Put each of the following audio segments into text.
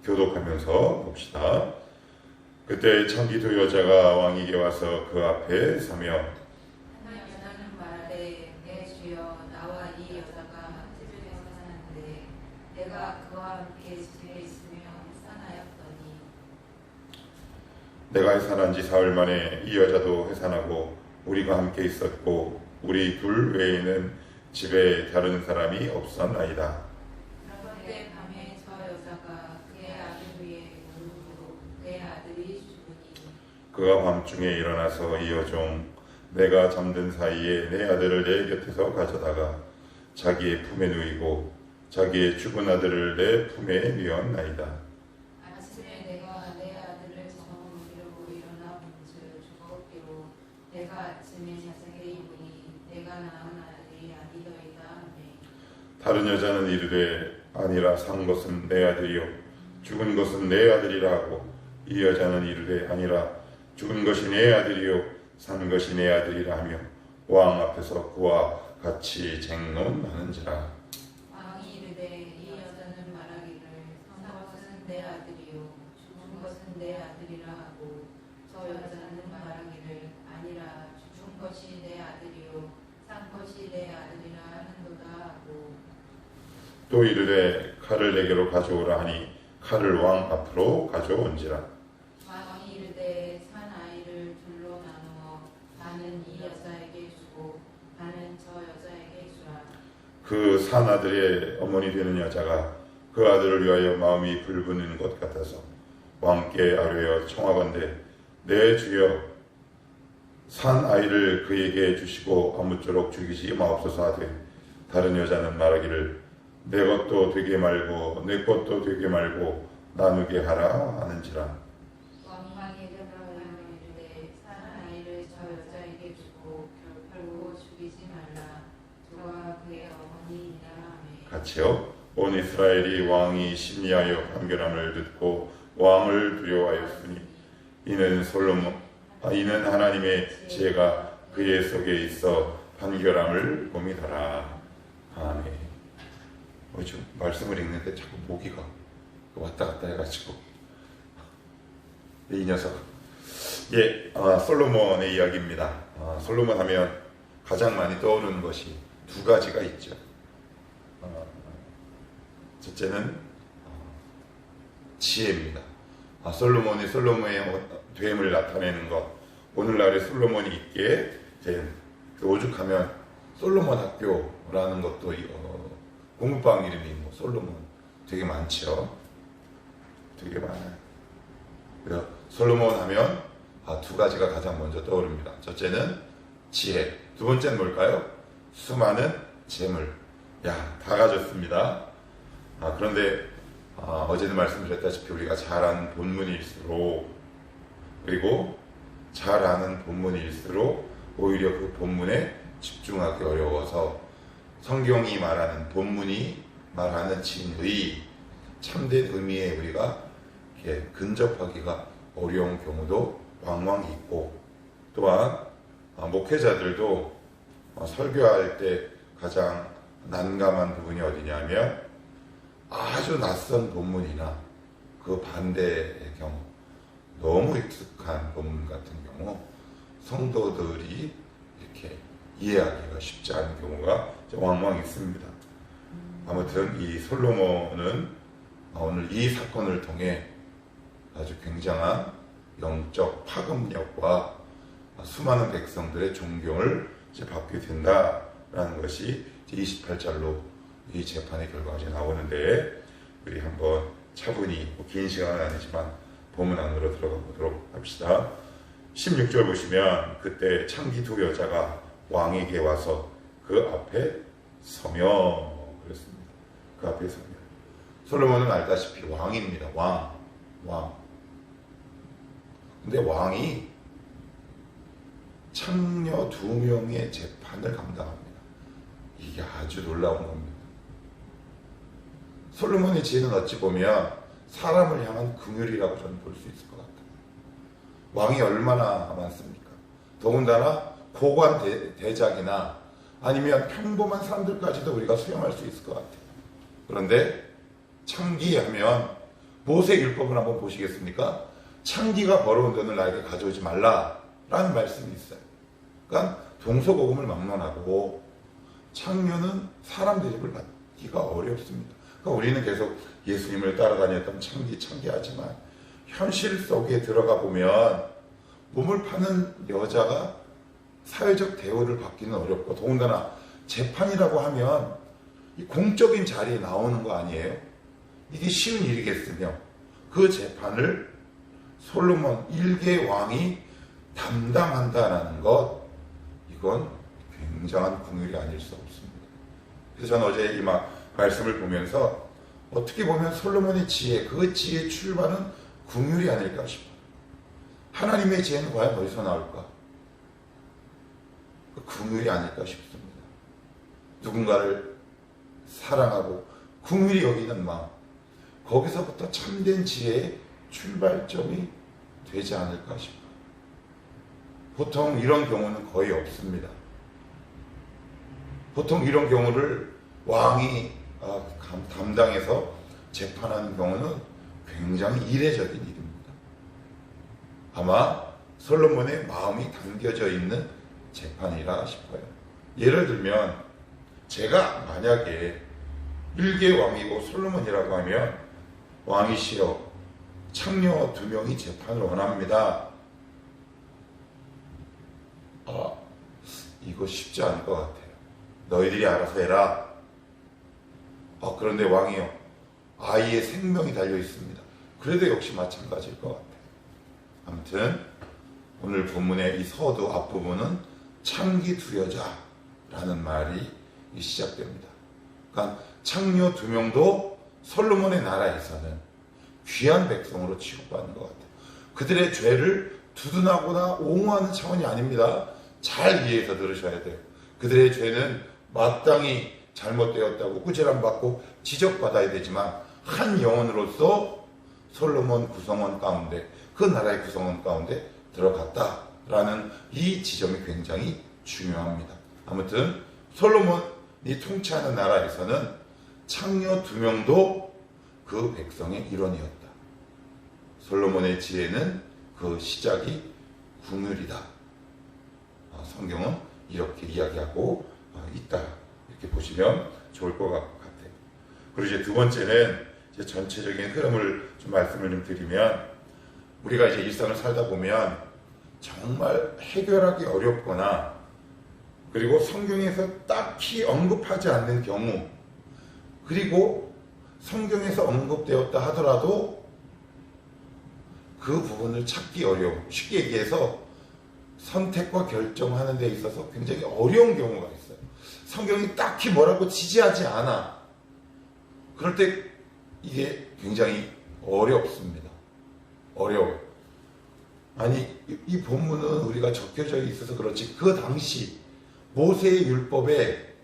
교독하면서 봅시다. 그때 창기두 여자가 왕에게 와서 그 앞에 서며 여자는 말하되 내 주여 나와 이 여자가 집에서 사는데 내가 그와 함께 집에 있으며 해산하였더니 내가 해산한 지 사흘 만에 이 여자도 해산하고 우리가 함께 있었고 우리 둘 외에는 집에 다른 사람이 없었나이다. 그때 밤에 저 여자가 그의 아들 위에 누우고 그의 아들이 죽으니 그가 밤중에 일어나서 이 여종 내가 잠든 사이에 내 아들을 내 곁에서 가져다가 자기의 품에 누이고 자기의 죽은 아들을 내 품에 누었나이다. 아침에 내가 내 아들을 저물기로 일어나 본즉 죽었기로 내가 아침에 자세히 보니 내가 낳은 아들이 아니더이다 하매 다른 여자는 이르되 아니라 산 것은 내 아들이요 죽은 것은 내 아들이라 하고 이 여자는 이르되 아니라 죽은 것이 내 아들이요 산 것이 내 아들이라 하며 왕 앞에서 그와 같이 쟁론하는지라. 왕이 이르되 이 여자는 말하기를 산 것은 내 아들이요 죽은 것은 내 아들이라 하고 저 여자는 말하기를 아니라 죽은 것이 내 아들이요 산 것이 내 아들이라 하는도다 하고 또 이르되 칼을 내게로 가져오라 하니 칼을 왕 앞으로 가져온지라. 왕이 이르되 산 아이를 둘로 나누어 반은 이 여자에게 주고 반은 저 여자에게 주라. 그 산 아들의 어머니 되는 여자가 그 아들을 위하여 마음이 불붙는 것 같아서 왕께 아뢰어 청하건대 내 주여 산 아이를 그에게 주시고 아무쪼록 죽이지 마옵소서 하되 다른 여자는 말하기를 내 것도 되게 말고 내 것도 되게 말고 나누게 하라 하는지라. 왕이 대답하여 이르되 산 아이를 저 여자에게 주고 결코 죽이지 말라. 저와 그의 어머니이라 하매 같이요. 온 이스라엘이 왕이 심리하여 판결함을 듣고 왕을 두려워하였으니 이는 이는 하나님의 지혜가 그의 속에 있어 판결함을 봄이더라. 아멘. 좀 말씀을 읽는데 자꾸 모기가 왔다 갔다 해가지고 이 녀석. 솔로몬의 이야기입니다. 솔로몬 하면 가장 많이 떠오르는 것이 두 가지가 있죠. 첫째는 지혜입니다. 솔로몬이 솔로몬의 됨을 나타내는 것. 오늘날에 솔로몬이 있게 된 오죽하면 솔로몬 학교라는 것도 공부방 이름이 솔로몬 되게 많죠. 되게 많아요. 그래서 솔로몬 하면 두 가지가 가장 먼저 떠오릅니다. 첫째는 지혜, 두 번째는 뭘까요? 수많은 재물. 다 가졌습니다. 그런데 어제도 말씀드렸다시피 우리가 잘 아는 본문일수록 그리고 잘 아는 본문일수록 오히려 그 본문에 집중하기 어려워서 성경이 말하는 본문이 말하는 진의 참된 의미에 우리가 이렇게 근접하기가 어려운 경우도 왕왕 있고 또한 목회자들도 설교할 때 가장 난감한 부분이 어디냐면 아주 낯선 본문이나 그 반대의 경우 너무 익숙한 본문 같은 경우 성도들이 이렇게 이해하기가 쉽지 않은 경우가 왕왕 있습니다. 아무튼 이 솔로몬은 오늘 이 사건을 통해 아주 굉장한 영적 파급력과 수많은 백성들의 존경을 받게 된다라는 것이 28절로 이 재판의 결과가 이제 나오는데 우리 한번 차분히 긴 시간은 아니지만 본문 안으로 들어가 보도록 합시다. 16절 보시면 그때 창기 두 여자가 왕에게 와서 그 앞에 서며 그랬습니다. 그 앞에 서며. 솔로몬은 알다시피 왕입니다. 왕. 근데 왕이 창녀 2명의 재판을 감당합니다. 이게 아주 놀라운 겁니다. 솔로몬의 지혜는 어찌 보면 사람을 향한 긍휼이라고 저는 볼 수 있을 것 같아요. 왕이 얼마나 많습니까? 더군다나 고관 대작이나 아니면 평범한 사람들까지도 우리가 수용할 수 있을 것 같아요. 그런데 창기하면 모세 율법을 한번 보시겠습니까? 창기가 벌어온 돈을 나에게 가져오지 말라라는 말씀이 있어요. 그러니까 동서고금을 막론하고 창녀는 사람 대접을 받기가 어렵습니다. 그러니까 우리는 계속 예수님을 따라다녔던 창기하지만 현실 속에 들어가 보면 몸을 파는 여자가 사회적 대우를 받기는 어렵고, 더군다나 재판이라고 하면 이 공적인 자리에 나오는 거 아니에요? 이게 쉬운 일이겠으며 그 재판을 솔로몬 1개 왕이 담당한다는 것, 이건 굉장한 긍휼이 아닐 수 없습니다. 그래서 저는 어제 이 말씀을 보면서 어떻게 보면 솔로몬의 지혜, 그 지혜의 출발은 긍휼이 아닐까 싶어요. 하나님의 지혜는 과연 어디서 나올까? 그 긍휼이 아닐까 싶습니다. 누군가를 사랑하고 긍휼히 여기는 마음, 거기서부터 참된 지혜의 출발점이 되지 않을까 싶어요. 보통 이런 경우는 거의 없습니다. 보통 이런 경우를 왕이 담당해서 재판하는 경우는 굉장히 이례적인 일입니다. 아마 솔로몬의 마음이 담겨져 있는 재판이라 싶어요. 예를 들면 제가 만약에 1개 왕이고 솔로몬이라고 하면 왕이시여 창녀 2명이 재판을 원합니다. 이거 쉽지 않을 것 같아요. 너희들이 알아서 해라. 그런데 왕이요, 아이의 생명이 달려 있습니다. 그래도 역시 마찬가지일 것 같아요. 아무튼 오늘 본문의 이 서두 앞부분은 창기 2여자라는 말이 시작됩니다. 그러니까 창녀 2명도 솔로몬의 나라에서는 귀한 백성으로 취급받는 것 같아요. 그들의 죄를 두둔하거나 옹호하는 차원이 아닙니다. 잘 이해해서 들으셔야 돼요. 그들의 죄는 마땅히 잘못되었다고 꾸지람받고 지적받아야 되지만 한 영혼으로서 솔로몬 구성원 가운데, 그 나라의 구성원 가운데 들어갔다라는 이 지점이 굉장히 중요합니다. 아무튼 솔로몬이 통치하는 나라에서는 창녀 2명도 그 백성의 일원이었다. 솔로몬의 지혜는 그 시작이 긍휼이다. 성경은 이렇게 이야기하고 있다. 이렇게 보시면 좋을 것 같아요. 그리고 이제 두 번째는 이제 전체적인 흐름을 좀 말씀을 좀 드리면, 우리가 이제 일상을 살다 보면 정말 해결하기 어렵거나, 그리고 성경에서 딱히 언급하지 않는 경우, 그리고 성경에서 언급되었다 하더라도 그 부분을 찾기 어려움, 쉽게 얘기해서 선택과 결정하는 데 있어서 굉장히 어려운 경우가 있어요. 성경이 딱히 뭐라고 지지하지 않아. 그럴 때 이게 굉장히 어렵습니다. 어려워요. 아니, 이 본문은 우리가 적혀져 있어서 그렇지, 그 당시 모세의 율법에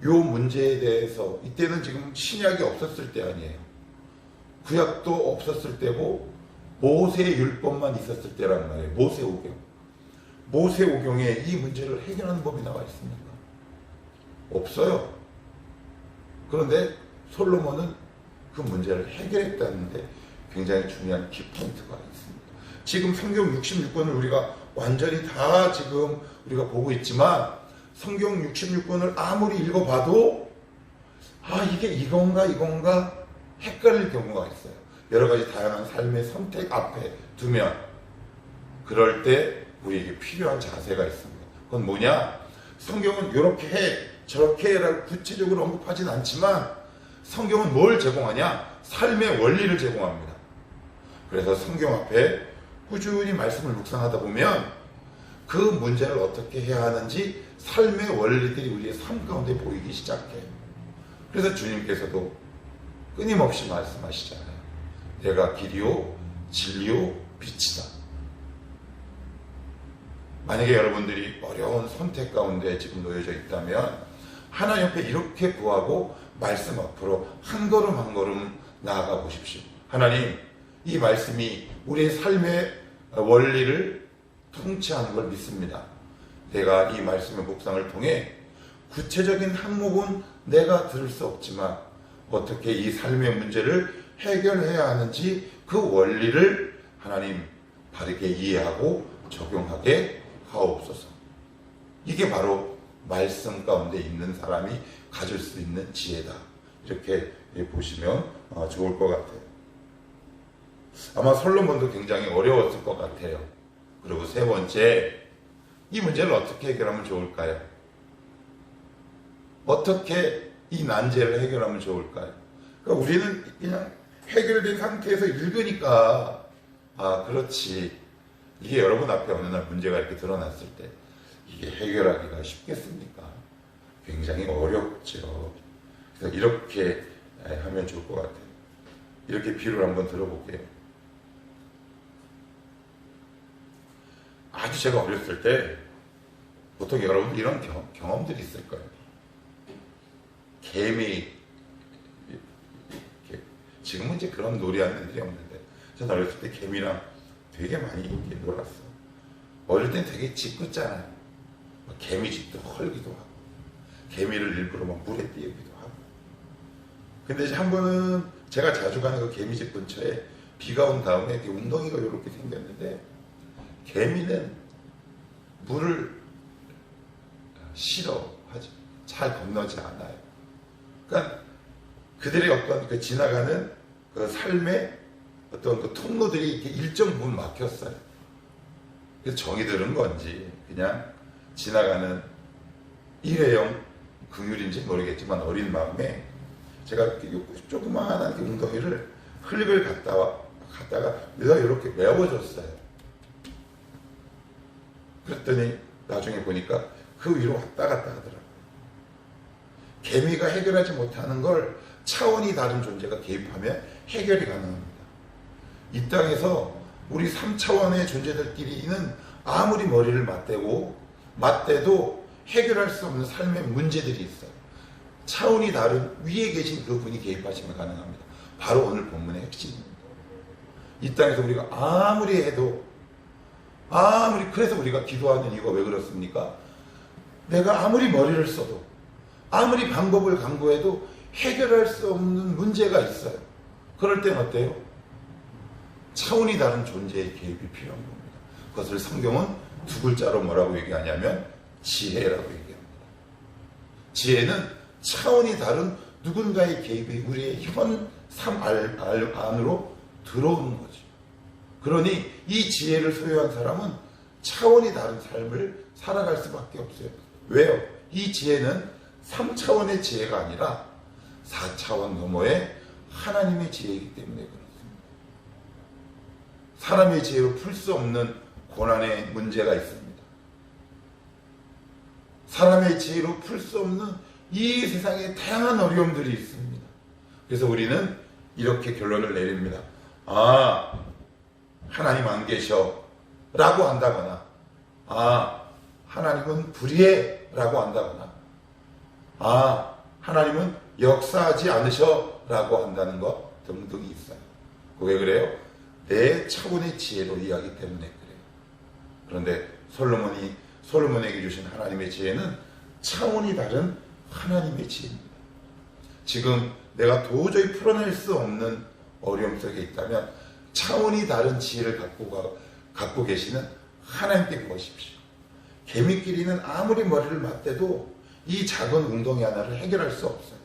요 문제에 대해서, 이때는 지금 신약이 없었을 때 아니에요. 구약도 없었을 때고 모세의 율법만 있었을 때라는 말이에요. 모세오경. 모세오경에 이 문제를 해결하는 법이 나와 있습니까? 없어요. 그런데 솔로몬은 그 문제를 해결했다는데 굉장히 중요한 키포인트가 있습니다. 지금 성경 66권을 우리가 완전히 다 지금 우리가 보고 있지만, 성경 66권을 아무리 읽어봐도 이게 이건가 헷갈릴 경우가 있어요. 여러 가지 다양한 삶의 선택 앞에 두면, 그럴 때 우리에게 필요한 자세가 있습니다. 그건 뭐냐? 성경은 이렇게 해 저렇게 해라고 구체적으로 언급하진 않지만 성경은 뭘 제공하냐? 삶의 원리를 제공합니다. 그래서 성경 앞에 꾸준히 말씀을 묵상하다 보면 그 문제를 어떻게 해야 하는지 삶의 원리들이 우리의 삶 가운데 보이기 시작해요. 그래서 주님께서도 끊임없이 말씀하시잖아요. 내가 길이요 진리요 빛이다. 만약에 여러분들이 어려운 선택 가운데 지금 놓여져 있다면 하나님 옆에 이렇게 구하고 말씀 앞으로 한 걸음 한 걸음 나아가 보십시오. 하나님, 이 말씀이 우리의 삶의 원리를 통치하는 걸 믿습니다. 내가 이 말씀의 묵상을 통해 구체적인 항목은 내가 들을 수 없지만 어떻게 이 삶의 문제를 해결해야 하는지 그 원리를 하나님 바르게 이해하고 적용하게 하옵소서. 이게 바로 말씀 가운데 있는 사람이 가질 수 있는 지혜다. 이렇게 보시면 좋을 것 같아요. 아마 솔로몬도 굉장히 어려웠을 것 같아요. 그리고 세 번째, 이 문제를 어떻게 해결하면 좋을까요? 어떻게 이 난제를 해결하면 좋을까요? 그러니까 우리는 그냥 해결된 상태에서 읽으니까 그렇지. 이게 여러분 앞에 어느 날 문제가 이렇게 드러났을 때 이게 해결하기가 쉽겠습니까? 굉장히 어렵죠. 그래서 이렇게 하면 좋을 것 같아요. 이렇게 비유를 한번 들어볼게요. 아주 제가 어렸을 때 보통 여러분들 이런 경험들이 있을 거예요. 개미, 지금은 이제 그런 놀이하는 애들이 없는데 저는 어렸을 때 개미랑 되게 많이 이렇게 놀았어. 어릴 땐 되게 짓궂잖아요. 개미집도 헐기도 하고 개미를 일부러 막 물에 띄우기도 하고. 근데 이제 한 번은 제가 자주 가는 그 개미집 근처에 비가 온 다음에 이렇게 웅덩이가 이렇게 생겼는데 개미는 물을 싫어하죠. 잘 건너지 않아요. 그러니까 그들의 어떤 그 지나가는 그 삶의 어떤 그 통로들이 이렇게 일정 부분 막혔어요. 그래서 정이 드는 건지 그냥 지나가는 일회용 긍휼인지 모르겠지만 어린 마음에 제가 이렇게 조그마한 웅덩이를 흙을 갖다가 내가 이렇게 메워줬어요. 그랬더니 나중에 보니까 그 위로 왔다 갔다 하더라고요. 개미가 해결하지 못하는 걸 차원이 다른 존재가 개입하면 해결이 가능합니다. 이 땅에서 우리 3차원의 존재들끼리는 아무리 머리를 맞대도 해결할 수 없는 삶의 문제들이 있어요. 차원이 다른 위에 계신 그분이 개입하시면 가능합니다. 바로 오늘 본문의 핵심입니다. 이 땅에서 우리가 아무리 해도 그래서 우리가 기도하는 이유가 왜 그렇습니까? 내가 아무리 머리를 써도 아무리 방법을 강구해도 해결할 수 없는 문제가 있어요. 그럴 땐 어때요? 차원이 다른 존재의 개입이 필요한 겁니다. 그것을 성경은 두 글자로 뭐라고 얘기하냐면 지혜라고 얘기합니다. 지혜는 차원이 다른 누군가의 개입이 우리의 현 삶 안으로 들어오는 거죠. 그러니 이 지혜를 소유한 사람은 차원이 다른 삶을 살아갈 수밖에 없어요. 왜요? 이 지혜는 3차원의 지혜가 아니라 4차원 너머의 하나님의 지혜이기 때문에 그렇습니다. 사람의 지혜로 풀 수 없는 고난의 문제가 있습니다. 사람의 지혜로 풀 수 없는 이 세상에 다양한 어려움들이 있습니다. 그래서 우리는 이렇게 결론을 내립니다. 하나님 안 계셔 라고 한다거나 하나님은 불의해 라고 한다거나 하나님은 역사하지 않으셔 라고 한다는 것 등등이 있어요. 왜 그래요? 내 차원의 지혜로 이해하기 때문에 그래요. 그런데 솔로몬에게 주신 하나님의 지혜는 차원이 다른 하나님의 지혜입니다. 지금 내가 도저히 풀어낼 수 없는 어려움 속에 있다면 차원이 다른 지혜를 갖고 계시는 하나님께 구하십시오. 개미끼리는 아무리 머리를 맞대도 이 작은 웅덩이 하나를 해결할 수 없어요.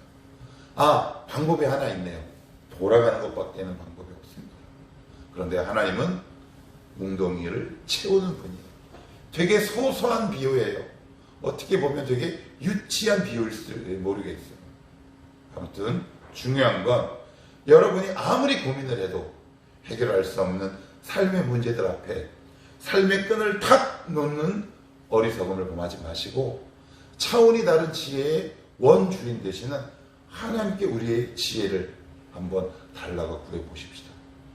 방법이 하나 있네요. 돌아가는 것밖에는 방법이 없습니다. 그런데 하나님은 웅덩이를 채우는 분이에요. 되게 소소한 비유예요. 어떻게 보면 되게 유치한 비유일지 모르겠어요. 아무튼 중요한 건 여러분이 아무리 고민을 해도 해결할 수 없는 삶의 문제들 앞에 삶의 끈을 탁 놓는 어리석음을 범하지 마시고 차원이 다른 지혜의 원주인 되시는 하나님께 우리의 지혜를 한번 달라고 구해보십시다.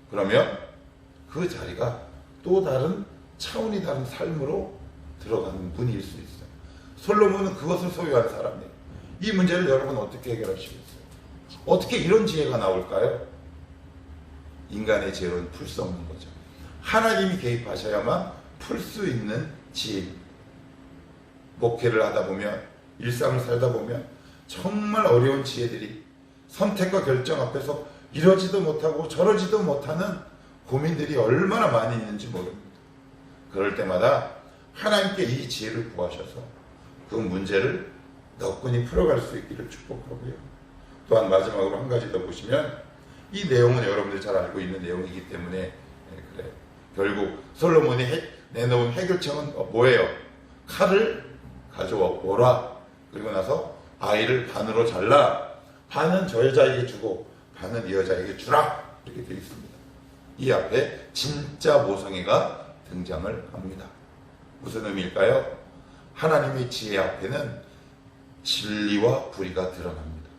그러면 그 자리가 또 다른 차원이 다른 삶으로 들어가는 문일 수 있어요. 솔로몬은 그것을 소유한 사람이에요. 이 문제를 여러분 어떻게 해결하시겠어요? 어떻게 이런 지혜가 나올까요? 인간의 지혜로는 풀 수 없는 거죠. 하나님이 개입하셔야만 풀 수 있는 지혜입니다. 목회를 하다 보면, 일상을 살다 보면 정말 어려운 지혜들이 선택과 결정 앞에서 이러지도 못하고 저러지도 못하는 고민들이 얼마나 많이 있는지 모릅니다. 그럴 때마다 하나님께 이 지혜를 구하셔서 그 문제를 너끈히 풀어갈 수 있기를 축복하고요. 또한 마지막으로 한 가지 더 보시면, 이 내용은 여러분들이 잘 알고 있는 내용이기 때문에 그래. 결국 솔로몬이 내놓은 해결책은 뭐예요? 칼을 가져와 보라. 그리고 나서 아이를 반으로 잘라 반은 저 여자에게 주고 반은 이 여자에게 주라. 이렇게 되어 있습니다. 이 앞에 진짜 모성애가 등장을 합니다. 무슨 의미일까요? 하나님의 지혜 앞에는 진리와 불의가 드러납니다.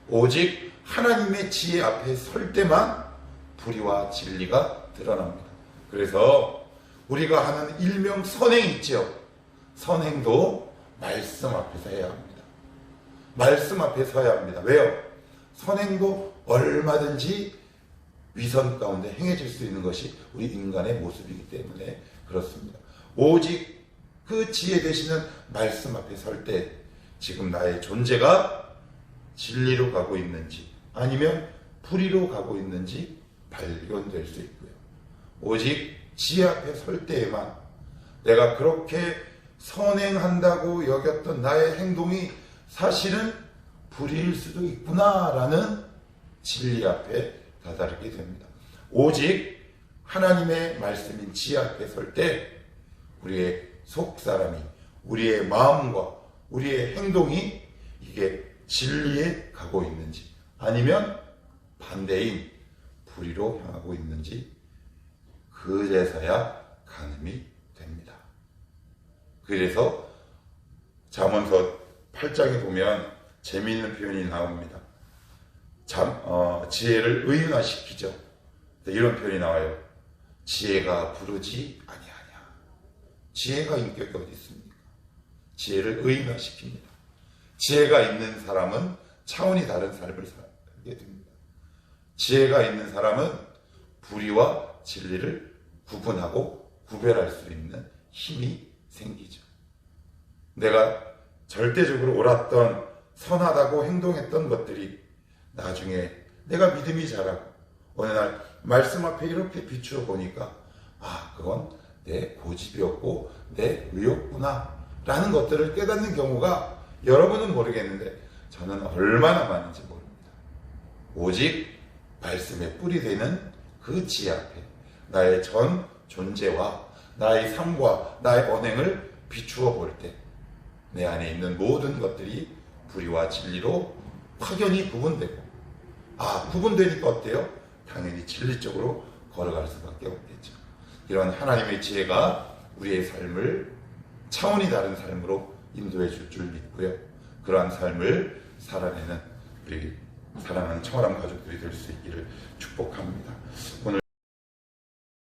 오직 하나님의 지혜 앞에 설 때만 불의와 진리가 드러납니다. 그래서 우리가 하는 일명 선행 있죠. 선행도 말씀 앞에서 해야 합니다. 말씀 앞에 서야 합니다. 왜요? 선행도 얼마든지 위선 가운데 행해질 수 있는 것이 우리 인간의 모습이기 때문에 그렇습니다. 오직 그 지혜 되시는 말씀 앞에 설 때 지금 나의 존재가 진리로 가고 있는지 아니면 불의로 가고 있는지 발견될 수 있고요. 오직 지혜 앞에 설 때에만 내가 그렇게 선행한다고 여겼던 나의 행동이 사실은 불의일 수도 있구나라는 진리 앞에 다다르게 됩니다. 오직 하나님의 말씀인 지혜 앞에 설 때 우리의 속사람이, 우리의 마음과 우리의 행동이 이게 진리에 가고 있는지 아니면 반대인 불의로 향하고 있는지 그제서야 가늠이 됩니다. 그래서 잠언서 8장에 보면 재미있는 표현이 나옵니다. 지혜를 의인화시키죠. 이런 표현이 나와요. 지혜가 부르지 아니하냐. 지혜가 인격이 어디 있습니까? 지혜를 의인화시킵니다. 지혜가 있는 사람은 차원이 다른 삶을 살게 됩니다. 지혜가 있는 사람은 불의와 진리를 구분하고 구별할 수 있는 힘이 생기죠. 내가 절대적으로 옳았던 선하다고 행동했던 것들이 나중에 내가 믿음이 자라고 어느 날 말씀 앞에 이렇게 비추어 보니까 그건 내 고집이었고 내 의욕구나 라는 것들을 깨닫는 경우가 여러분은 모르겠는데 저는 얼마나 많은지 모릅니다. 오직 말씀에 뿌리 되는 그 지혜 앞에 나의 전 존재와 나의 삶과 나의 언행을 비추어 볼 때 내 안에 있는 모든 것들이 불의와 진리로 확연히 구분되고 구분되니까 어때요? 당연히 진리 쪽으로 걸어갈 수밖에 없겠죠. 이런 하나님의 지혜가 우리의 삶을 차원이 다른 삶으로 인도해 줄 줄 믿고요. 그러한 삶을 살아내는 우리 사랑하는 청아람 가족들이 될 수 있기를 축복합니다. 오늘